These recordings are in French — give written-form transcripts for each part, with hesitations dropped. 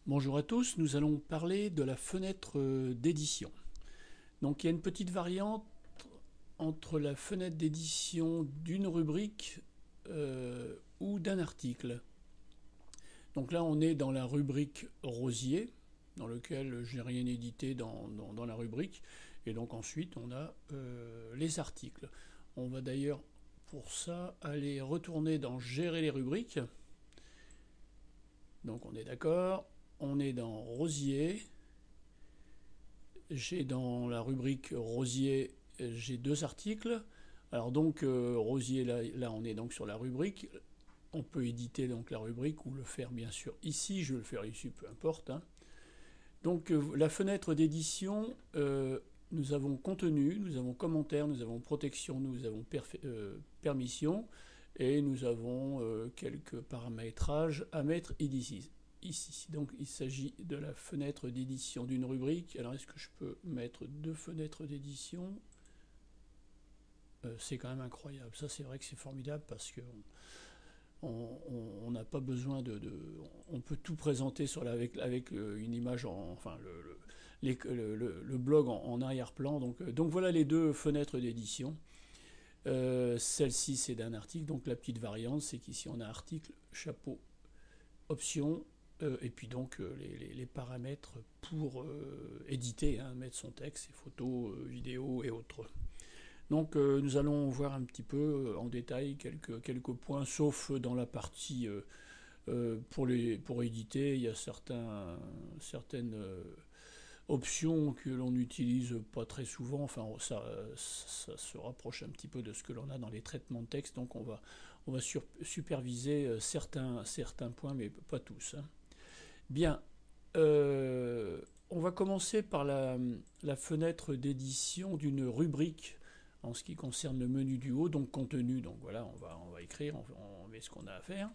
Bonjour à tous, nous allons parler de la fenêtre d'édition. Donc il y a une petite variante entre la fenêtre d'édition d'une rubrique ou d'un article. Donc là on est dans la rubrique Rosier, dans lequel je n'ai rien édité dans la rubrique. Et donc ensuite on a les articles. On va d'ailleurs pour ça aller retourner dans Gérer les rubriques. Donc on est d'accord. On est dans Rosier. J'ai dans la rubrique Rosier, j'ai deux articles. Alors donc Rosier, là on est donc sur la rubrique. On peut éditer donc la rubrique ou le faire bien sûr ici. Je vais le faire ici, peu importe, hein. Donc la fenêtre d'édition, nous avons contenu, nous avons commentaire, nous avons protection, nous avons permission et nous avons quelques paramétrages à mettre ici. Donc il s'agit de la fenêtre d'édition d'une rubrique. Alors est-ce que je peux mettre deux fenêtres d'édition? C'est quand même incroyable. Ça c'est vrai que c'est formidable parce que on n'a pas besoin on peut tout présenter avec une image, enfin le blog en arrière-plan. Donc voilà les deux fenêtres d'édition. Celle-ci c'est d'un article, donc la petite variante c'est qu'ici on a article, chapeau, option, et puis donc les paramètres pour éditer, hein, mettre son texte, ses photos, vidéos et autres. Donc nous allons voir un petit peu en détail quelques points, sauf dans la partie pour éditer, il y a certaines options que l'on n'utilise pas très souvent. Enfin, ça se rapproche un petit peu de ce que l'on a dans les traitements de texte. Donc on va superviser certains points, mais pas tous, hein. Bien. On va commencer par la fenêtre d'édition d'une rubrique en ce qui concerne le menu du haut, donc contenu. Donc voilà, on va écrire, on met ce qu'on a à faire.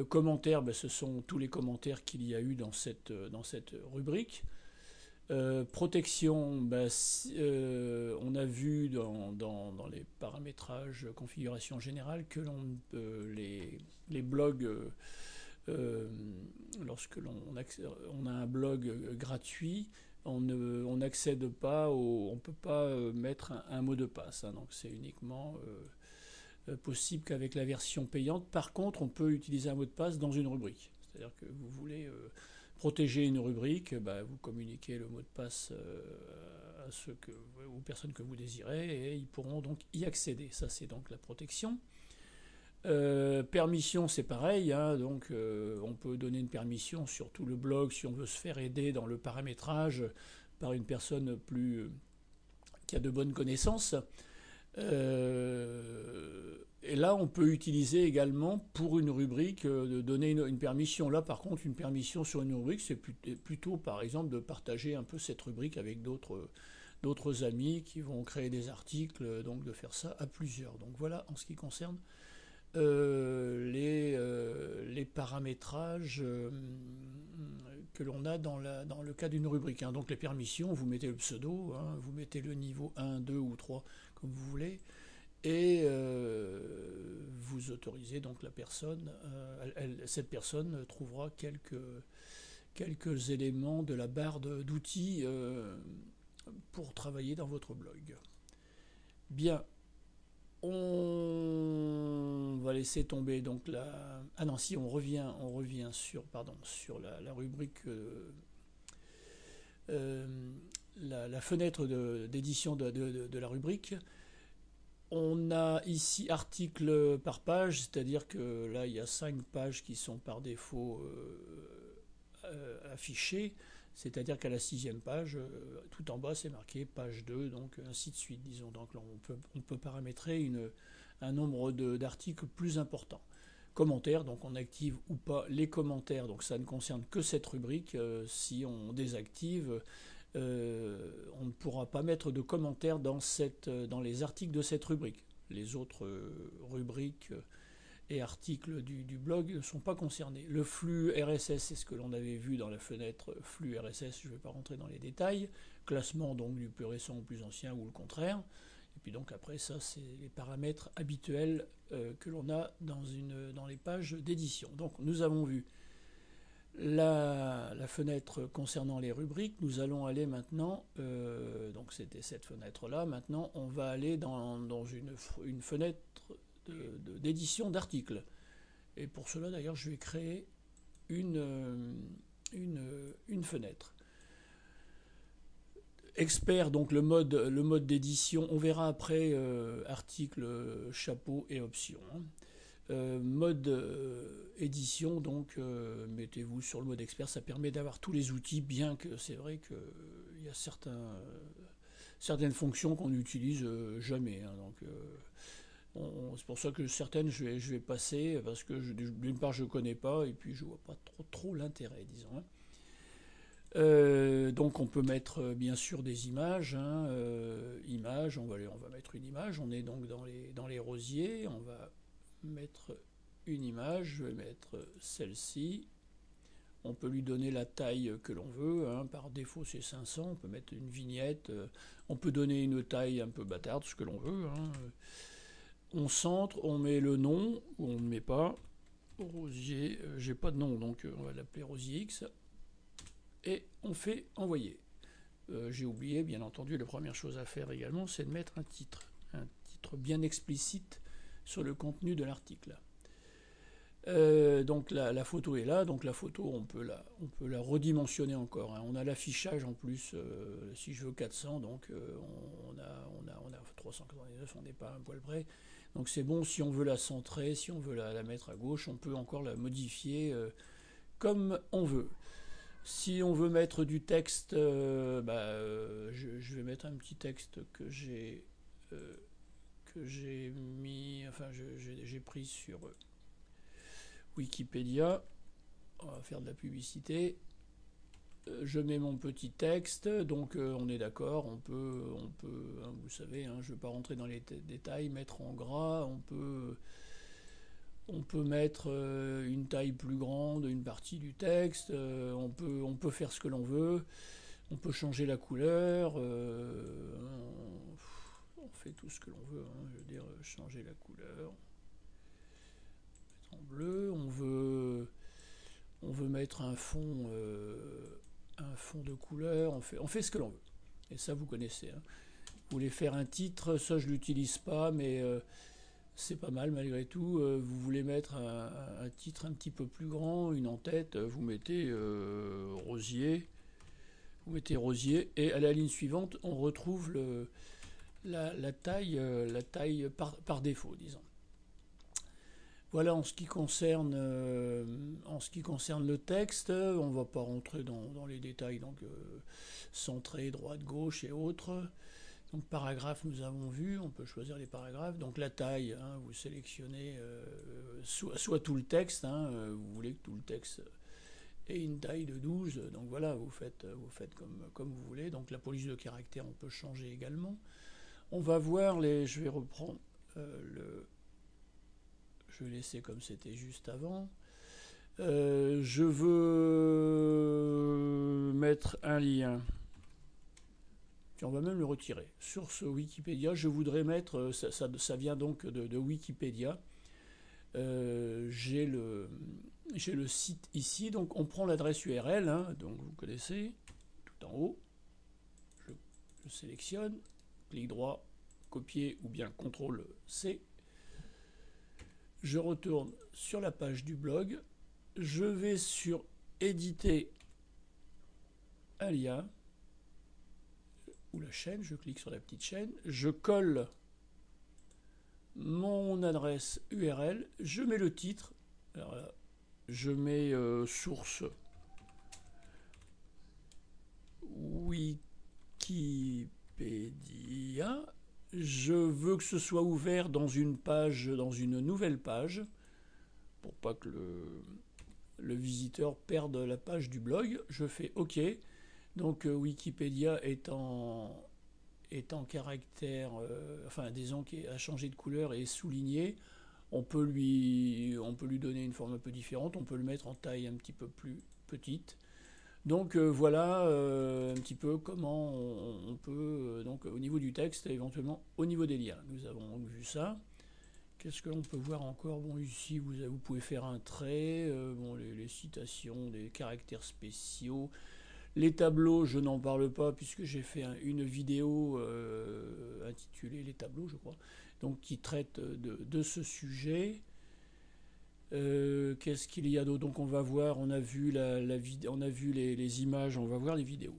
Commentaires, ben, ce sont tous les commentaires qu'il y a eu dans cette rubrique. Protection, ben, on a vu dans les paramétrages configuration générale que les blogs, lorsque on a un blog gratuit, on n'accède pas, on ne peut pas mettre un mot de passe, hein. Donc c'est uniquement possible qu'avec la version payante. Par contre, on peut utiliser un mot de passe dans une rubrique. C'est-à-dire que vous voulez protéger une rubrique, bah, vous communiquez le mot de passe aux personnes que vous désirez et ils pourront donc y accéder. Ça, c'est donc la protection. Permission, c'est pareil, hein. Donc on peut donner une permission sur tout le blog si on veut se faire aider dans le paramétrage par une personne qui a de bonnes connaissances. Et là, on peut utiliser également pour une rubrique de donner une permission. Là, par contre, une permission sur une rubrique, c'est plutôt, par exemple, de partager un peu cette rubrique avec d'autres amis qui vont créer des articles, donc de faire ça à plusieurs. Donc voilà en ce qui concerne les paramétrages que l'on a dans le cas d'une rubrique, hein. Donc les permissions, vous mettez le pseudo, hein, vous mettez le niveau 1, 2 ou 3 comme vous voulez, et vous autorisez donc la personne, cette personne trouvera quelques éléments de la barre d'outils pour travailler dans votre blog. Bien, on va laisser tomber donc la... Ah non, si on revient sur la rubrique, la fenêtre d'édition de la rubrique. On a ici article par page, c'est-à-dire que là il y a 5 pages qui sont par défaut affichées, c'est-à-dire qu'à la 6e page, tout en bas c'est marqué page 2, donc ainsi de suite, disons. Donc là on peut paramétrer un nombre d'articles plus important. Commentaires, donc on active ou pas les commentaires, donc ça ne concerne que cette rubrique. Si on désactive, on ne pourra pas mettre de commentaires dans les articles de cette rubrique. Les autres rubriques et articles du blog ne sont pas concernés. Le flux RSS, c'est ce que l'on avait vu dans la fenêtre flux RSS, je ne vais pas rentrer dans les détails. Classement donc du plus récent au plus ancien ou le contraire. Et puis donc après ça, c'est les paramètres habituels que l'on a dans les pages d'édition. Donc nous avons vu la fenêtre concernant les rubriques, nous allons aller maintenant, donc c'était cette fenêtre-là, maintenant on va aller dans une fenêtre d'édition d'articles. Et pour cela d'ailleurs je vais créer une fenêtre. Expert, donc le mode d'édition, on verra après article, chapeau et options. Mode édition, donc mettez-vous sur le mode expert, ça permet d'avoir tous les outils, bien que c'est vrai qu'il y a certaines fonctions qu'on n'utilise jamais. Hein, donc c'est pour ça que certaines je vais passer, parce que d'une part je ne connais pas, et puis je ne vois pas trop l'intérêt, disons. Hein. Donc on peut mettre bien sûr des images, hein, images, on va mettre une image, on est donc dans les rosiers, on va mettre une image, je vais mettre celle-ci, on peut lui donner la taille que l'on veut, hein, par défaut c'est 500, on peut mettre une vignette, on peut donner une taille un peu bâtarde, ce que l'on veut, hein. On centre, on met le nom, ou on ne met pas, rosier, j'ai pas de nom donc on va l'appeler rosier X, et on fait envoyer. J'ai oublié, bien entendu, la première chose à faire également, c'est de mettre un titre bien explicite sur le contenu de l'article. Donc la photo est là, donc la photo on peut la redimensionner encore. Hein. On a l'affichage en plus, si je veux 400, donc on a 399, on n'est pas un poil près. Donc c'est bon, si on veut la centrer, si on veut la mettre à gauche, on peut encore la modifier comme on veut. Si on veut mettre du texte, je vais mettre un petit texte que j'ai mis, enfin j'ai pris sur Wikipédia. On va faire de la publicité. Je mets mon petit texte, donc on est d'accord, on peut hein, vous savez, hein, je ne vais pas rentrer dans les détails, mettre en gras, on peut mettre une taille plus grande, une partie du texte, on peut faire ce que l'on veut, on peut changer la couleur, on fait tout ce que l'on veut, hein, je veux dire, changer la couleur, mettre en bleu, on veut mettre un fond de couleur, on fait ce que l'on veut. Et ça, vous connaissez. Hein. Vous voulez faire un titre, ça je l'utilise pas, mais c'est pas mal malgré tout. Vous voulez mettre un titre un petit peu plus grand, une en-tête, vous mettez rosier. Vous mettez rosier, et à la ligne suivante, on retrouve la taille par défaut, disons. Voilà en ce qui concerne le texte. On ne va pas rentrer dans les détails, donc centré, droite, gauche et autres. Donc paragraphe, nous avons vu, on peut choisir les paragraphes. Donc la taille, hein, vous sélectionnez soit tout le texte, hein, vous voulez que tout le texte ait une taille de 12. Donc voilà, vous faites comme vous voulez. Donc la police de caractère, on peut changer également. On va voir je vais reprendre je vais laisser comme c'était juste avant. Je veux mettre un lien. Puis on va même le retirer. Sur ce Wikipédia, je voudrais mettre, ça vient donc de Wikipédia. J'ai le site ici, donc on prend l'adresse URL, hein, donc vous connaissez, tout en haut. Je sélectionne, clic droit, copier ou bien CTRL-C. Je retourne sur la page du blog, je vais sur éditer un lien, ou la chaîne, je clique sur la petite chaîne, je colle mon adresse URL, je mets le titre, alors là, je mets source Wikipédia. Je veux que ce soit ouvert dans une nouvelle page, pour pas que le visiteur perde la page du blog. Je fais OK. Donc Wikipédia est en caractère, disons qu'il a changé de couleur et est souligné. On peut lui donner une forme un peu différente. On peut le mettre en taille un petit peu plus petite. Donc voilà un petit peu comment on peut, donc au niveau du texte, éventuellement au niveau des liens. Nous avons vu ça. Qu'est-ce que l'on peut voir encore? Bon, ici, vous pouvez faire un trait, bon, les citations, des caractères spéciaux. Les tableaux, je n'en parle pas puisque j'ai fait une vidéo intitulée Les tableaux, je crois, donc qui traite de ce sujet. Qu'est-ce qu'il y a d'autre? Donc on va voir, on a vu, on a vu les images, on va voir les vidéos.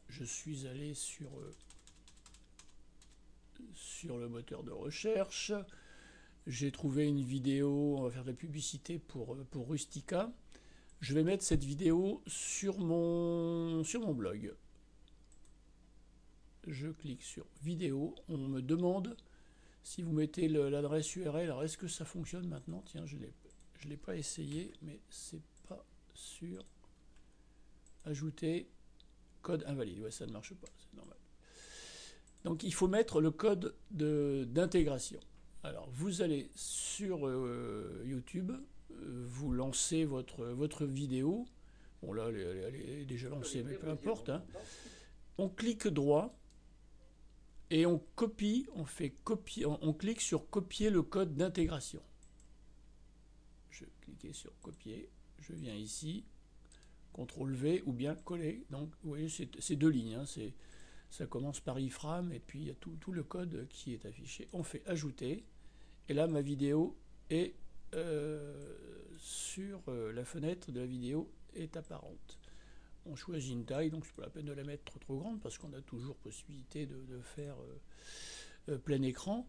Je suis allé sur le moteur de recherche. J'ai trouvé une vidéo, on va faire de la publicité pour Rustica. Je vais mettre cette vidéo sur mon blog. Je clique sur vidéo. On me demande si vous mettez l'adresse URL. Alors est-ce que ça fonctionne maintenant? Tiens, je ne l'ai pas essayé, mais c'est pas sûr. Ajouter code invalide. Ouais, ça ne marche pas, c'est normal. Donc il faut mettre le code d'intégration. Alors vous allez sur YouTube. Vous lancez votre vidéo. Bon là, elle est déjà lancée, mais peu importe. Hein. On clique droit et on copie, on clique sur copier le code d'intégration. Je clique sur copier, je viens ici, CTRL V ou bien coller. Donc vous voyez, c'est deux lignes. Hein, ça commence par iframe et puis il y a tout le code qui est affiché. On fait ajouter et là ma vidéo est sur la fenêtre de la vidéo est apparente. On choisit une taille, donc c'est pas la peine de la mettre trop grande parce qu'on a toujours possibilité de faire plein écran.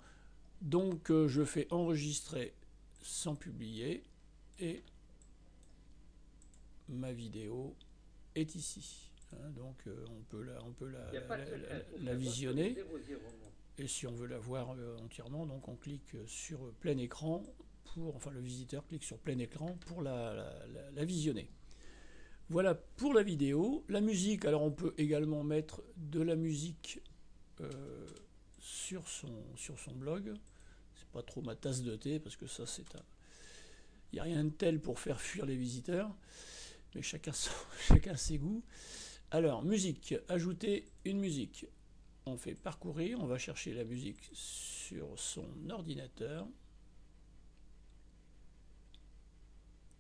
Donc je fais enregistrer sans publier et ma vidéo est ici. Hein, donc on peut la visionner. Et si on veut la voir entièrement, donc on clique sur plein écran. Enfin, le visiteur clique sur plein écran pour la visionner. Voilà pour la vidéo. La musique, alors on peut également mettre de la musique sur son blog. C'est pas trop ma tasse de thé parce que ça c'est il n'y a rien de tel pour faire fuir les visiteurs, mais chacun ses goûts. Alors, musique, ajouter une musique. On fait parcourir, on va chercher la musique sur son ordinateur.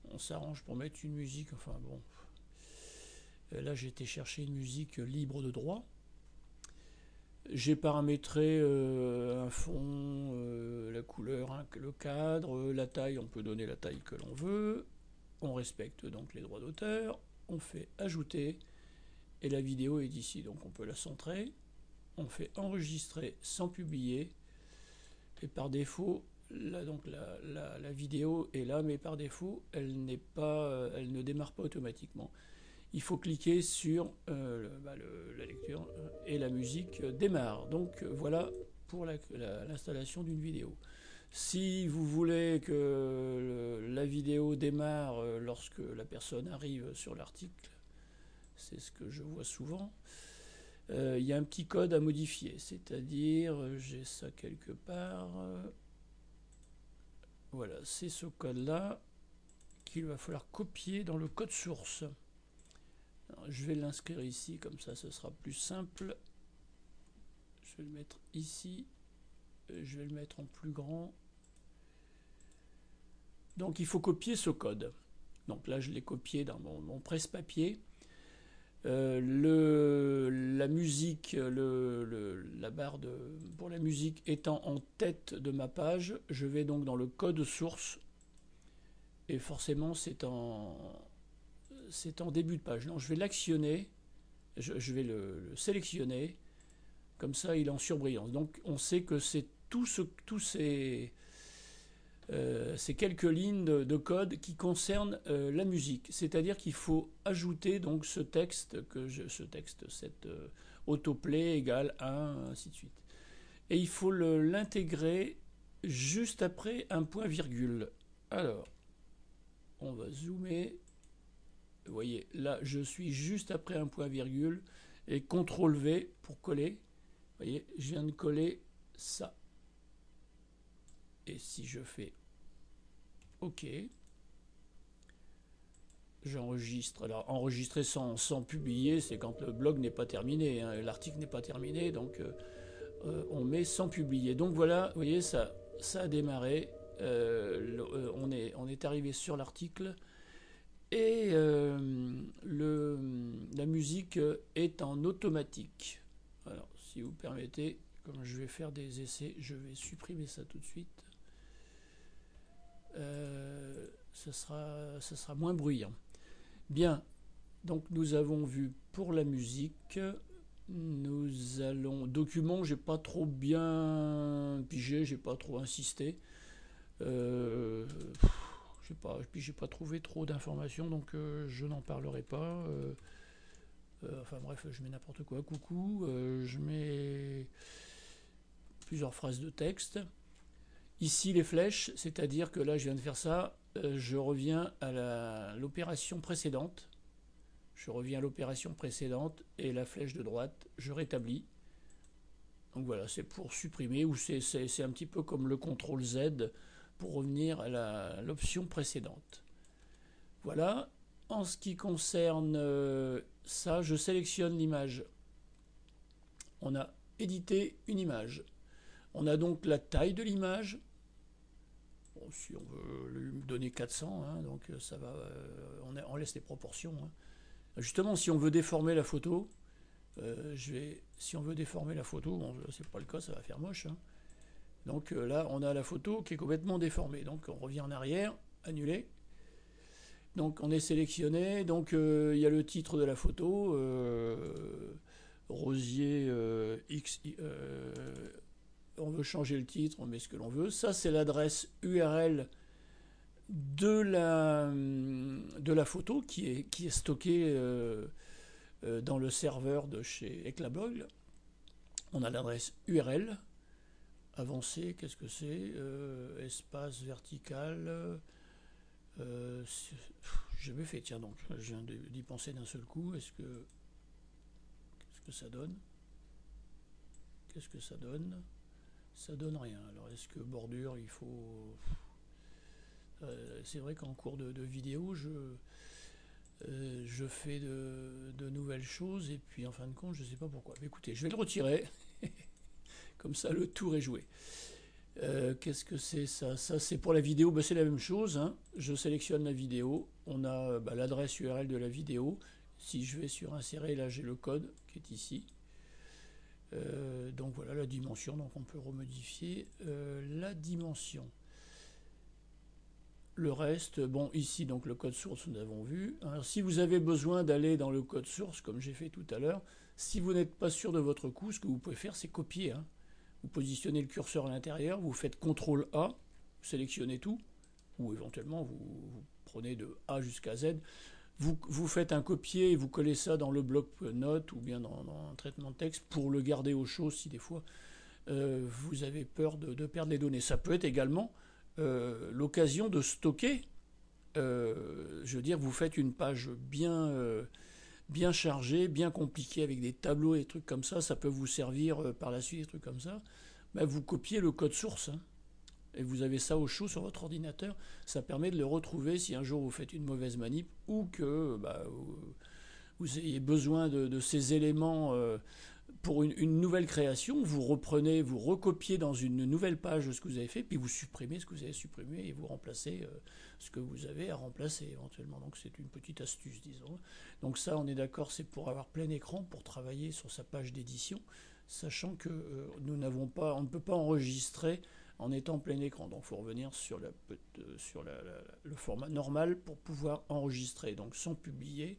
On s'arrange pour mettre une musique, enfin bon. Là, j'ai été chercher une musique libre de droit. J'ai paramétré un fond, la couleur, le cadre, la taille, on peut donner la taille que l'on veut. On respecte donc les droits d'auteur. On fait ajouter et la vidéo est ici, donc on peut la centrer. On fait enregistrer sans publier et par défaut, là, donc la vidéo est là, mais par défaut, elle ne démarre pas automatiquement. Il faut cliquer sur la lecture et la musique démarre. Donc voilà pour l'installation d'une vidéo. Si vous voulez que la vidéo démarre lorsque la personne arrive sur l'article, c'est ce que je vois souvent, il y a un petit code à modifier, c'est-à-dire, j'ai ça quelque part, voilà, c'est ce code-là qu'il va falloir copier dans le code source. Alors, je vais l'inscrire ici, comme ça ce sera plus simple. Je vais le mettre ici, je vais le mettre en plus grand. Donc il faut copier ce code. Donc là je l'ai copié dans mon presse-papier. La musique, la barre pour la musique étant en tête de ma page, je vais donc dans le code source et forcément c'est en début de page. Donc je vais l'actionner, je vais le sélectionner, comme ça il est en surbrillance. Donc on sait que c'est tous ces quelques lignes de code qui concernent la musique. C'est-à-dire qu'il faut ajouter donc ce texte, cette autoplay égale 1, ainsi de suite. Et il faut l'intégrer juste après un point virgule. Alors, on va zoomer. Vous voyez, là, je suis juste après un point virgule et CTRL V pour coller. Vous voyez, je viens de coller ça. Et si je fais OK, j'enregistre. Alors, enregistrer sans publier, c'est quand le blog n'est pas terminé, hein, l'article n'est pas terminé, donc on met sans publier. Donc voilà, vous voyez, ça ça a démarré. On est arrivé sur l'article et la musique est en automatique. Alors, si vous permettez, comme je vais faire des essais, je vais supprimer ça tout de suite. Ça sera moins bruyant. Bien, donc nous avons vu pour la musique. Nous allons. Document, j'ai pas trop bien pigé, j'ai pas trop insisté. J'ai pas trouvé trop d'informations, donc je n'en parlerai pas. Enfin bref, je mets n'importe quoi. Coucou, je mets plusieurs phrases de texte. Ici les flèches, c'est-à-dire que là je viens de faire ça, je reviens à l'opération précédente. Je reviens à l'opération précédente et la flèche de droite, je rétablis. Donc voilà, c'est pour supprimer, ou c'est un petit peu comme le CTRL Z pour revenir à l'option précédente. Voilà. En ce qui concerne ça, je sélectionne l'image. On a édité une image. On a donc la taille de l'image. Bon, si on veut lui donner 400, hein, donc ça va, on laisse les proportions. Hein. Justement, si on veut déformer la photo, si on veut déformer la photo, bon, c'est pas le cas, ça va faire moche. Hein. Donc là, on a la photo qui est complètement déformée. Donc on revient en arrière, annuler. Donc on est sélectionné. Donc il y a le titre de la photo, Rosier X. On veut changer le titre, on met ce que l'on veut. Ça, c'est l'adresse URL de la photo qui est stockée dans le serveur de chez Eclablog. On a l'adresse URL. Avancé, qu'est-ce que c'est espace vertical. J'ai jamais fait, tiens donc, je viens d'y penser d'un seul coup. Qu'est-ce que ça donne? Qu'est-ce que ça donne? Ça donne rien. Alors est-ce que bordure, il faut... c'est vrai qu'en cours de vidéo, je fais de nouvelles choses et puis en fin de compte, je ne sais pas pourquoi. Mais écoutez, je vais le retirer. Comme ça, le tour est joué. Qu'est-ce que c'est ça? Ça, c'est pour la vidéo. Ben, c'est la même chose. Hein. Je sélectionne la vidéo. On a l'adresse URL de la vidéo. Si je vais sur insérer, là, j'ai le code qui est ici. Donc voilà la dimension. Donc on peut remodifier la dimension. Le reste, bon, ici, donc le code source, nous avons vu. Alors, si vous avez besoin d'aller dans le code source, comme j'ai fait tout à l'heure, si vous n'êtes pas sûr de votre coup, ce que vous pouvez faire, c'est copier. Hein. Vous positionnez le curseur à l'intérieur, vous faites CTRL A, vous sélectionnez tout, ou éventuellement vous prenez de A jusqu'à Z. Vous faites un copier et vous collez ça dans le bloc notes ou bien dans un traitement de texte pour le garder au chaud si des fois vous avez peur de perdre les données. Ça peut être également l'occasion de stocker. Je veux dire, vous faites une page bien chargée, bien compliquée avec des tableaux et des trucs comme ça. Ça peut vous servir par la suite, des trucs comme ça. Ben, vous copiez le code source. Hein, et vous avez ça au chaud sur votre ordinateur, ça permet de le retrouver si un jour vous faites une mauvaise manip ou que vous ayez besoin de ces éléments pour une nouvelle création. Vous reprenez, vous recopiez dans une nouvelle page ce que vous avez fait, puis vous supprimez ce que vous avez supprimé et vous remplacez ce que vous avez à remplacer éventuellement. Donc c'est une petite astuce, disons. Donc ça, on est d'accord, c'est pour avoir plein écran, pour travailler sur sa page d'édition, sachant que on ne peut pas enregistrer en étant plein écran. Donc il faut revenir sur le format normal pour pouvoir enregistrer, donc sans publier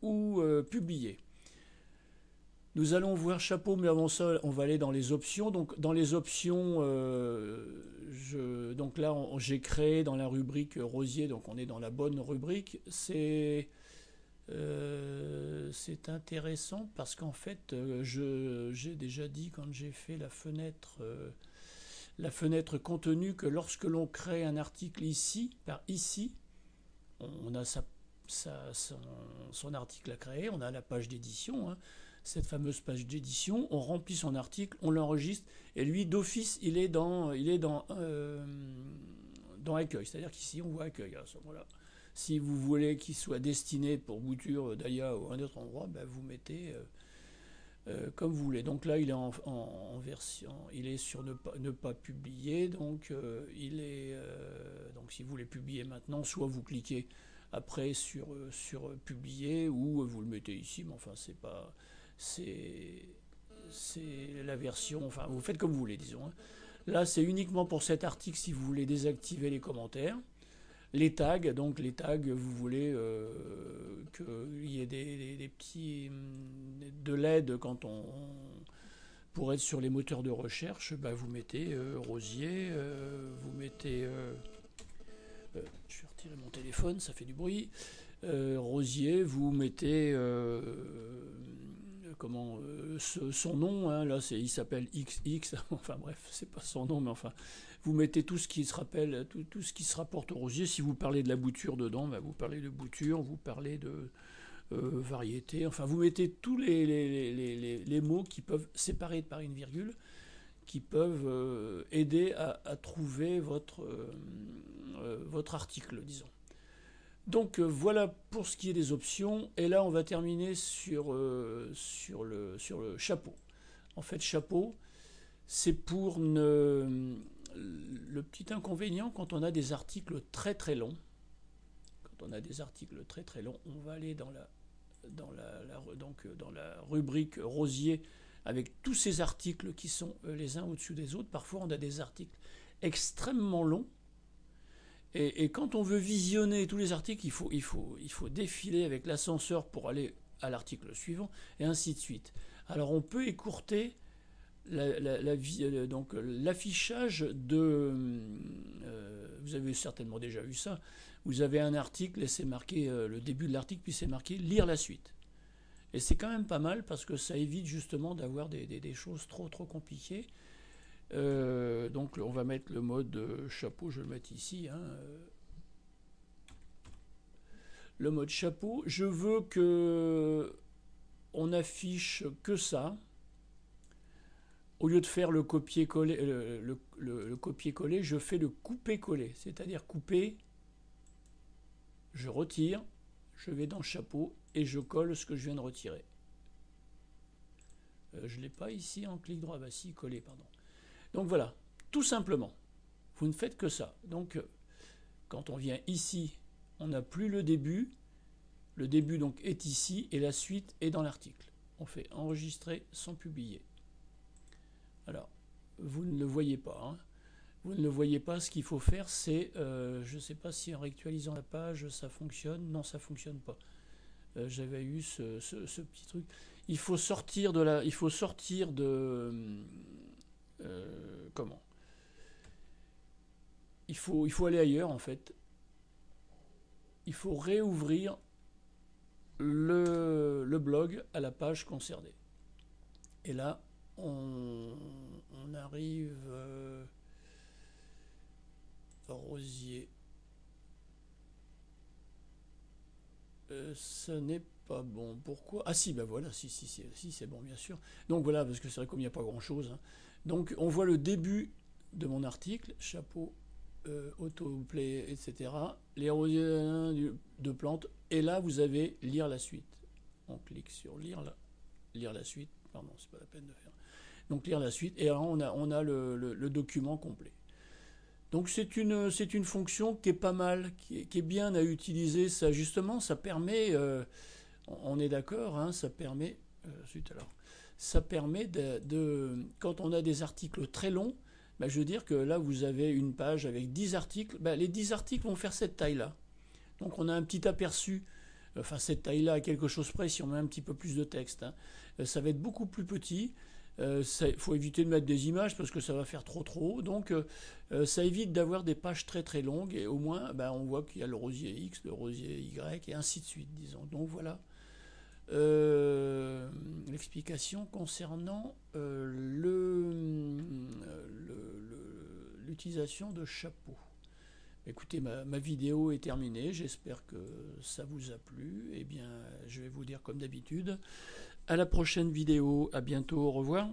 ou publier. Nous allons voir chapeau, mais avant ça, on va aller dans les options. Donc dans les options, donc là, j'ai créé dans la rubrique Rosier, donc on est dans la bonne rubrique. C'est intéressant parce qu'en fait, j'ai déjà dit quand j'ai fait la fenêtre contenu que lorsque l'on crée un article ici, on a son article à créer, on a la page d'édition, hein, cette fameuse page d'édition, on remplit son article, on l'enregistre, et lui d'office il est dans accueil, c'est-à-dire qu'ici on voit accueil à ce moment-là. Si vous voulez qu'il soit destiné pour Bouture, Daya ou un autre endroit, ben vous mettez comme vous voulez. Donc là, il est en version, il est sur ne pas publier. Donc, donc si vous voulez publier maintenant, soit vous cliquez après sur publier ou vous le mettez ici. Mais enfin, c'est pas, c'est la version. Enfin, vous faites comme vous voulez, disons. Hein. Là, c'est uniquement pour cet article si vous voulez désactiver les commentaires. Les tags, donc les tags, vous voulez qu'il y ait des petits de l'aide quand pour être sur les moteurs de recherche, bah vous mettez Rosier, vous mettez je vais retirer mon téléphone, ça fait du bruit. Rosier, vous mettez son nom, hein, là il s'appelle XX, enfin bref, c'est pas son nom, mais enfin, vous mettez tout ce qui se rappelle, tout ce qui se rapporte au rosier. Si vous parlez de la bouture dedans, bah, vous parlez de bouture, vous parlez de variété, enfin vous mettez tous les mots qui peuvent séparer par une virgule, qui peuvent aider à trouver votre article, disons. Donc voilà pour ce qui est des options. Et là, on va terminer sur le chapeau. En fait, chapeau, c'est pour le petit inconvénient quand on a des articles très très longs. Quand on a des articles très très longs, on va aller dans la rubrique Rosier avec tous ces articles qui sont les uns au-dessus des autres. Parfois, on a des articles extrêmement longs. Et quand on veut visionner tous les articles, il faut défiler avec l'ascenseur pour aller à l'article suivant, et ainsi de suite. Alors on peut écourter donc l'affichage de... vous avez certainement déjà vu ça. Vous avez un article et c'est marqué le début de l'article, puis c'est marqué « Lire la suite ». Et c'est quand même pas mal parce que ça évite justement d'avoir des choses trop compliquées. Donc on va mettre le mode chapeau, je vais le mettre ici. Hein. Le mode chapeau, je veux que on affiche que ça. Au lieu de faire le copier-coller, le copier-coller, je fais le couper-coller. C'est-à-dire couper, je retire, je vais dans le chapeau et je colle ce que je viens de retirer. Je ne l'ai pas ici en clic droit, bah si, coller, pardon. Donc voilà, tout simplement, vous ne faites que ça. Donc quand on vient ici, on n'a plus le début donc est ici et la suite est dans l'article. On fait enregistrer sans publier. Alors, vous ne le voyez pas. Hein. Vous ne le voyez pas, ce qu'il faut faire c'est, je ne sais pas si en réactualisant la page ça fonctionne. Non, ça ne fonctionne pas. J'avais eu ce petit truc. Il faut sortir de comment il faut aller ailleurs en fait. Il faut réouvrir le blog à la page concernée. Et là, on arrive Rosier. Ce n'est pas bon. Pourquoi? Ah si, ben voilà, si c'est bon, bien sûr. Donc voilà, parce que c'est vrai qu'il n'y a pas grand-chose. Hein. Donc on voit le début de mon article, chapeau, autoplay, etc. Les rosiers de plantes. Et là, vous avez lire la suite. On clique sur lire la suite. Pardon, c'est pas la peine de faire. Donc lire la suite. Et là, on a le document complet. Donc c'est une fonction qui est pas mal, qui est bien à utiliser. Ça justement, ça permet, on est d'accord, hein, ça permet, ça permet quand on a des articles très longs, ben, je veux dire que là vous avez une page avec 10 articles, ben, les 10 articles vont faire cette taille-là. Donc on a un petit aperçu, enfin cette taille-là à quelque chose près si on met un petit peu plus de texte. Hein. Ça va être beaucoup plus petit. Il faut éviter de mettre des images parce que ça va faire trop. Donc ça évite d'avoir des pages très longues et au moins ben, on voit qu'il y a le rosier X, le rosier Y et ainsi de suite, disons. Donc voilà l'explication concernant l'utilisation de chapeau. Écoutez, ma vidéo est terminée, j'espère que ça vous a plu. Eh bien, je vais vous dire comme d'habitude, à la prochaine vidéo, à bientôt, au revoir.